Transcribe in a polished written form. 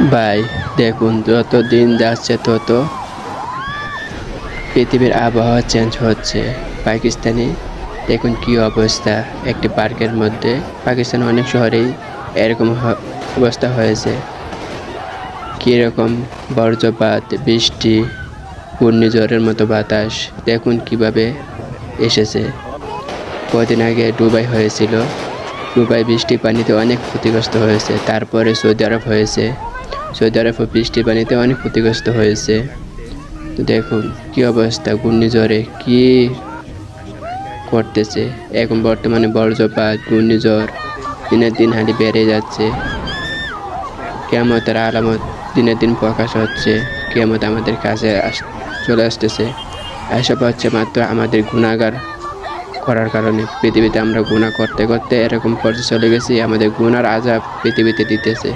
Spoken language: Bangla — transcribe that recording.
ভাই দেখুন, যত দিন যাচ্ছে তত পৃথিবীর আবহাওয়া চেঞ্জ হচ্ছে। পাকিস্তানে দেখুন কি অবস্থা। একটি পার্কের মধ্যে পাকিস্তানের অনেক শহরেই এরকম অবস্থা হয়েছে। কীরকম বজ্রপাত, বৃষ্টি, ঘূর্ণিঝড়ের মতো বাতাস দেখুন কিভাবে এসেছে। কদিন আগে দুবাই হয়েছিল, দুবাই বৃষ্টির পানিতে অনেক ক্ষতিগ্রস্ত হয়েছে। তারপরে সৌদি আরব হয়েছে, সৌদি আরবও বৃষ্টির পানিতে অনেক ক্ষতিগ্রস্ত হয়েছে। তো দেখুন কি অবস্থা, ঘূর্ণিঝড়ে কি করতেছে। এখন বর্তমানে বজ্রপাত, ঘূর্ণিঝড় দিনের দিন হালি বেড়ে যাচ্ছে। কিয়ামতের আলামত দিনের দিন প্রকাশ হচ্ছে। কিয়ামত আমাদের কাছে চলে আসতেছে। এসব হচ্ছে মাত্র আমাদের গুনাহগার করার কারণে। পৃথিবীতে আমরা গুনাহ করতে করতে এরকম পর্যায়ে চলে গেছি, আমাদের গুনার আযাব পৃথিবীতে দিতেছে।